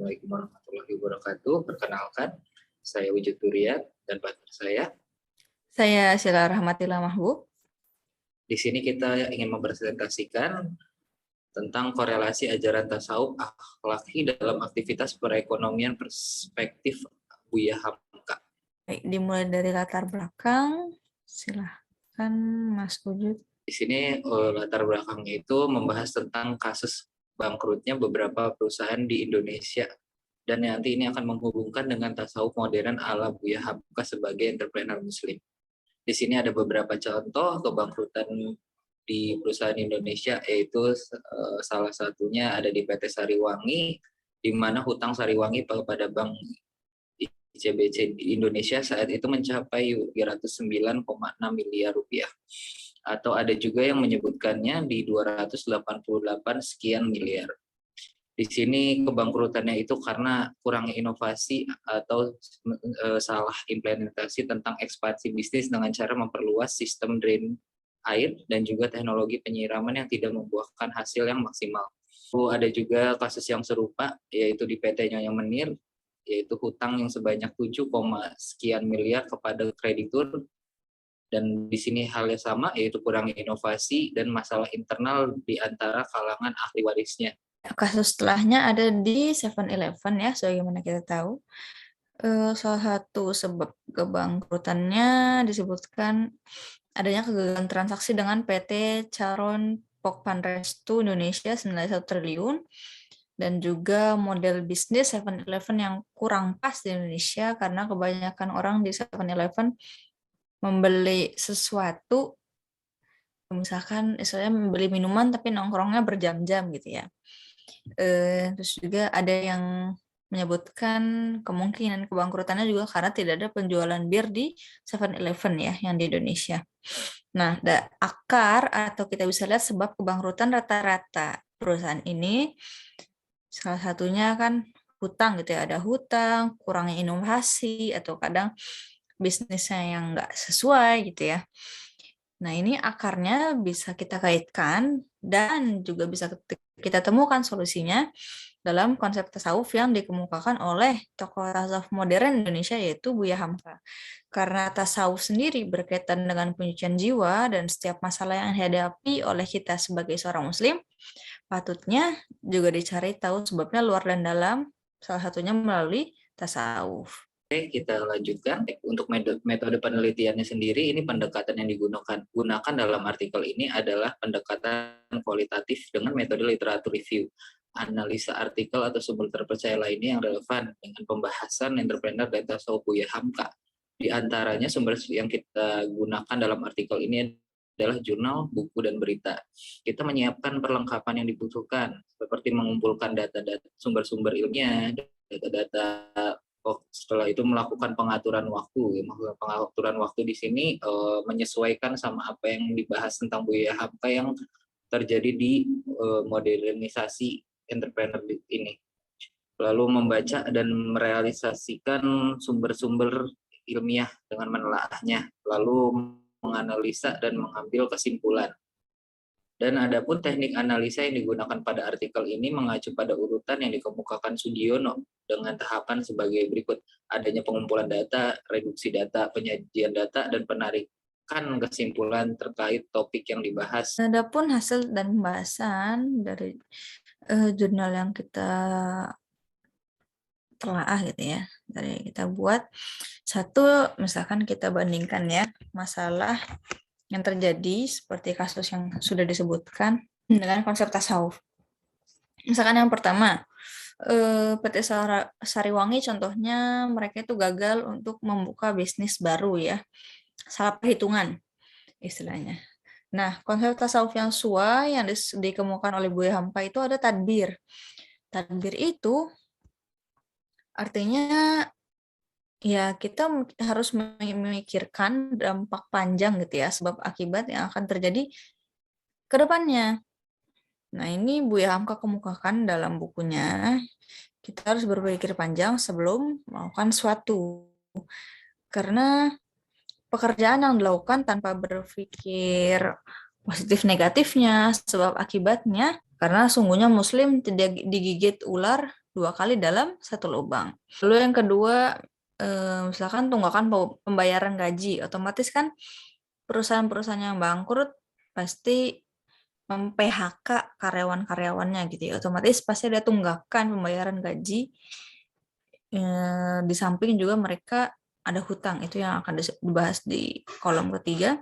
Assalamualaikum warahmatullahi wabarakatuh. Perkenalkan, saya Wujud Durian dan partner Saya Sheila Rahmatillah Mahbub. Di sini kita ingin mempresentasikan tentang korelasi ajaran tasawuf akhlaki dalam aktivitas perekonomian perspektif Buya Hamka. Baik, dimulai dari latar belakang. Silahkan Mas Wujud. Di sini latar belakangnya itu membahas tentang kasus bangkrutnya beberapa perusahaan di Indonesia. Dan nanti ini akan menghubungkan dengan tasawuf modern ala Buya Hamka sebagai entrepreneur muslim. Di sini ada beberapa contoh kebangkrutan di perusahaan Indonesia, yaitu salah satunya ada di PT Sariwangi, di mana hutang Sariwangi kepada Bank ICBC di Indonesia saat itu mencapai 309,6 miliar rupiah. Atau ada juga yang menyebutkannya di 288 sekian miliar. Di sini kebangkrutannya itu karena kurangnya inovasi atau salah implementasi tentang ekspansi bisnis dengan cara memperluas sistem drain air dan juga teknologi penyiraman yang tidak membuahkan hasil yang maksimal. Lalu ada juga kasus yang serupa, yaitu di PT Nyonya Menir, yaitu hutang yang sebanyak 7, sekian miliar kepada kreditur. Dan di sini halnya sama, yaitu kurangnya inovasi dan masalah internal di antara kalangan ahli warisnya. Kasus setelahnya ada di 7-Eleven ya, sebagaimana kita tahu. Salah satu sebab kebangkrutannya disebutkan adanya kegagalan transaksi dengan PT Charon Pokpanrestu Indonesia senilai 1 triliun dan juga model bisnis 7-Eleven yang kurang pas di Indonesia karena kebanyakan orang di 7-Eleven membeli sesuatu, misalkan istilahnya membeli minuman tapi nongkrongnya berjam-jam gitu ya. Terus juga ada yang menyebutkan kemungkinan kebangkrutannya juga karena tidak ada penjualan bir di 7-Eleven ya yang di Indonesia. Nah, akar atau kita bisa lihat sebab kebangkrutan rata-rata perusahaan ini salah satunya kan hutang gitu ya, ada hutang, kurangnya inovasi atau kadang bisnisnya yang nggak sesuai gitu ya. Nah, ini akarnya bisa kita kaitkan dan juga bisa kita temukan solusinya dalam konsep tasawuf yang dikemukakan oleh tokoh tasawuf modern Indonesia yaitu Buya Hamka. Karena tasawuf sendiri berkaitan dengan penyucian jiwa dan setiap masalah yang dihadapi oleh kita sebagai seorang muslim, patutnya juga dicari tahu sebabnya luar dan dalam, salah satunya melalui tasawuf. Oke, kita lanjutkan. Untuk metode penelitiannya sendiri, ini pendekatan yang gunakan dalam artikel ini adalah pendekatan kualitatif dengan metode literatur review, analisa artikel atau sumber terpercaya lainnya yang relevan dengan pembahasan entrepreneur dan tasawuf Buya Hamka. Di antaranya sumber yang kita gunakan dalam artikel ini adalah jurnal, buku, dan berita. Kita menyiapkan perlengkapan yang dibutuhkan, seperti mengumpulkan data-data sumber-sumber ilmiah, data-data. Setelah itu melakukan pengaturan waktu. Pengaturan waktu di sini menyesuaikan sama apa yang dibahas tentang Buya Hamka yang terjadi di modernisasi entrepreneur ini. Lalu membaca dan merealisasikan sumber-sumber ilmiah dengan menelaahnya, lalu menganalisa dan mengambil kesimpulan. Dan adapun teknik analisa yang digunakan pada artikel ini mengacu pada urutan yang dikemukakan Sudiono dengan tahapan sebagai berikut: adanya pengumpulan data, reduksi data, penyajian data, dan penarikan kesimpulan terkait topik yang dibahas. Adapun hasil dan pembahasan dari jurnal yang kita telaah gitu ya, dari kita buat satu, misalkan kita bandingkan ya masalah yang terjadi seperti kasus yang sudah disebutkan dengan konsep tasawuf. Misalkan yang pertama, PT Sariwangi contohnya mereka itu gagal untuk membuka bisnis baru ya, salah perhitungan istilahnya. Nah, konsep tasawuf yang sesuai yang dikemukakan oleh Buya Hamka itu ada tadbir. Tadbir itu artinya ya kita harus memikirkan dampak panjang gitu ya, sebab akibat yang akan terjadi ke depannya. Nah, ini Buya Hamka kemukakan dalam bukunya. Kita harus berpikir panjang sebelum melakukan sesuatu. Karena pekerjaan yang dilakukan tanpa berpikir positif negatifnya, sebab akibatnya, karena sungguhnya muslim tidak digigit ular 2 kali dalam satu lubang. Lalu yang kedua, misalkan tunggakan pembayaran gaji, otomatis kan perusahaan-perusahaan yang bangkrut pasti mem-PHK karyawan-karyawannya gitu ya. Otomatis pasti ada tunggakan pembayaran gaji. Di samping juga mereka ada hutang, itu yang akan dibahas di kolom ketiga.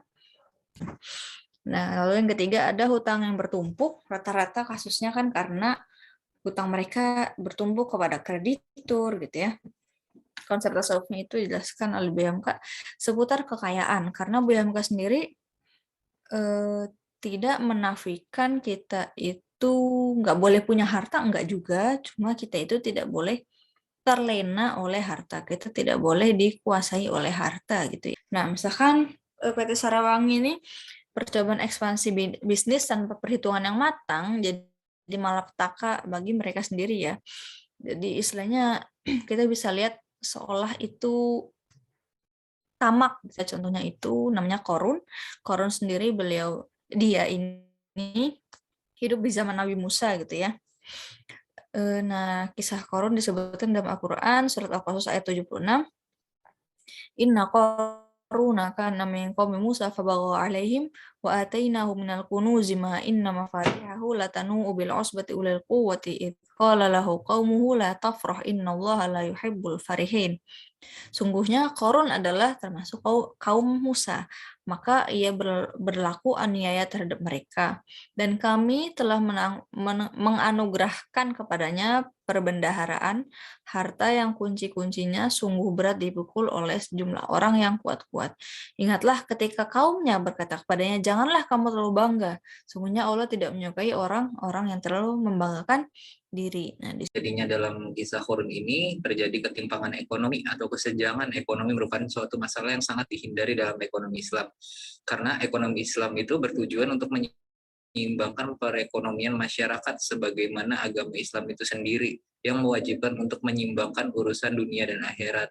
Nah, lalu yang ketiga ada hutang yang bertumpuk. Rata-rata kasusnya kan karena hutang mereka bertumpuk kepada kreditur gitu ya. Konsep tasawufnya itu dijelaskan oleh BMK seputar kekayaan, karena BMK sendiri tidak menafikan kita itu nggak boleh punya harta, enggak juga, cuma kita itu tidak boleh terlena oleh harta, kita tidak boleh dikuasai oleh harta gitu ya. Nah, misalkan PT Sarawangi ini percobaan ekspansi bisnis tanpa perhitungan yang matang, jadi malapetaka bagi mereka sendiri ya. Jadi istilahnya kita bisa lihat seolah itu tamak, bisa contohnya itu namanya Korun. Korun sendiri dia ini hidup di zaman Nabi Musa gitu ya. Nah, kisah Korun disebutkan dalam Al-Quran, surat Al-Qasas ayat 76. Inna Qaruna kana min qaumi Musa fabagha alaihim wa atainahu minal kunuzi ma inna mafatihahu latanu bil usbati ulil quwwati id qala lahu qaumuhu la tafrah innallaha la yuhibbul farihin. Sungguhnya Korun adalah termasuk kaum Musa, maka ia berlaku aniaya terhadap mereka. Dan kami telah menganugerahkan kepadanya perbendaharaan, harta yang kunci-kuncinya sungguh berat dipikul oleh sejumlah orang yang kuat-kuat. Ingatlah ketika kaumnya berkata kepadanya, janganlah kamu terlalu bangga. Sungguhnya Allah tidak menyukai orang-orang yang terlalu membanggakan diri. Nah, Jadinya dalam kisah Korun ini terjadi ketimpangan ekonomi atau kesenjangan ekonomi merupakan suatu masalah yang sangat dihindari dalam ekonomi Islam. Karena ekonomi Islam itu bertujuan untuk menyeimbangkan perekonomian masyarakat sebagaimana agama Islam itu sendiri yang mewajibkan untuk menyeimbangkan urusan dunia dan akhirat.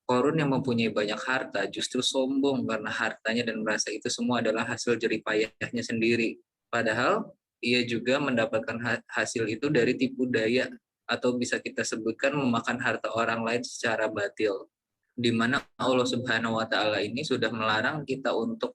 Korun yang mempunyai banyak harta justru sombong karena hartanya dan merasa itu semua adalah hasil jeripayahnya sendiri. Padahal ia juga mendapatkan hasil itu dari tipu daya atau bisa kita sebutkan memakan harta orang lain secara batil. Di mana Allah Subhanahu wa taala ini sudah melarang kita untuk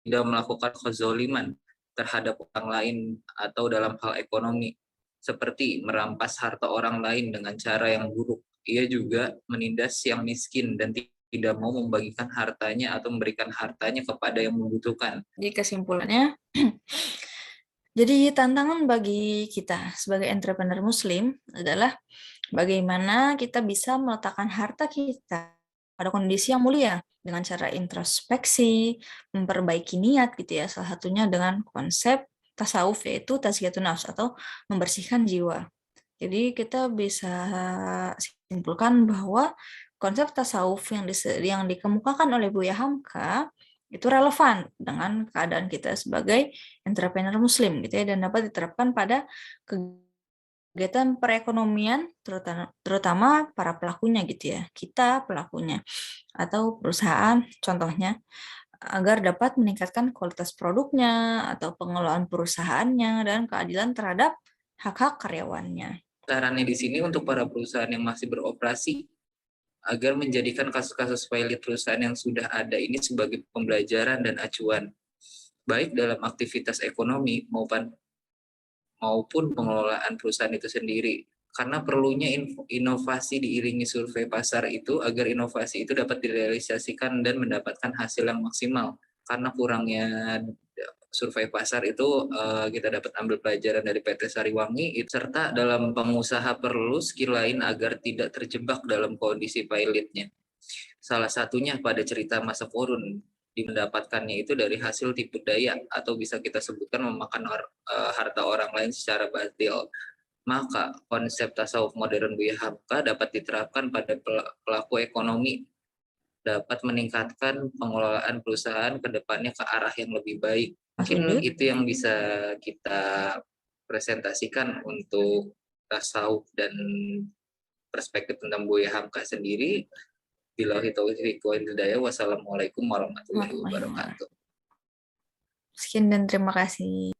tidak melakukan kezaliman terhadap orang lain atau dalam hal ekonomi seperti merampas harta orang lain dengan cara yang buruk. Ia juga menindas yang miskin dan tidak mau membagikan hartanya atau memberikan hartanya kepada yang membutuhkan. Jadi kesimpulannya, jadi tantangan bagi kita sebagai entrepreneur muslim adalah bagaimana kita bisa meletakkan harta kita pada kondisi yang mulia dengan cara introspeksi, memperbaiki niat gitu ya, salah satunya dengan konsep tasawuf yaitu tazkiyatun nafs atau membersihkan jiwa. Jadi kita bisa simpulkan bahwa konsep tasawuf yang dikemukakan oleh Buya Hamka itu relevan dengan keadaan kita sebagai entrepreneur muslim gitu ya, dan dapat diterapkan pada kegiatan perekonomian terutama para pelakunya gitu ya, kita pelakunya atau perusahaan contohnya, agar dapat meningkatkan kualitas produknya atau pengelolaan perusahaannya dan keadilan terhadap hak-hak karyawannya. Sarannya di sini untuk para perusahaan yang masih beroperasi agar menjadikan kasus-kasus pilot perusahaan yang sudah ada ini sebagai pembelajaran dan acuan, baik dalam aktivitas ekonomi maupun pengelolaan perusahaan itu sendiri. Karena perlunya inovasi diiringi survei pasar itu agar inovasi itu dapat direalisasikan dan mendapatkan hasil yang maksimal. Karena kurangnya survei pasar itu kita dapat ambil pelajaran dari PT Sariwangi, serta dalam pengusaha perlu skill lain agar tidak terjebak dalam kondisi pilotnya. Salah satunya pada cerita masa Korun, mendapatkannya itu dari hasil tipu daya atau bisa kita sebutkan memakan harta orang lain secara batil. Maka konsep tasawuf modern Buya Hamka dapat diterapkan pada pelaku ekonomi, dapat meningkatkan pengelolaan perusahaan ke depannya ke arah yang lebih baik. Mungkin itu yang bisa kita presentasikan untuk tasawuf dan perspektif tentang Buya Hamka sendiri. Billahi taufiq wal hidayah. Wassalamualaikum warahmatullahi wabarakatuh. Sekian dan terima kasih.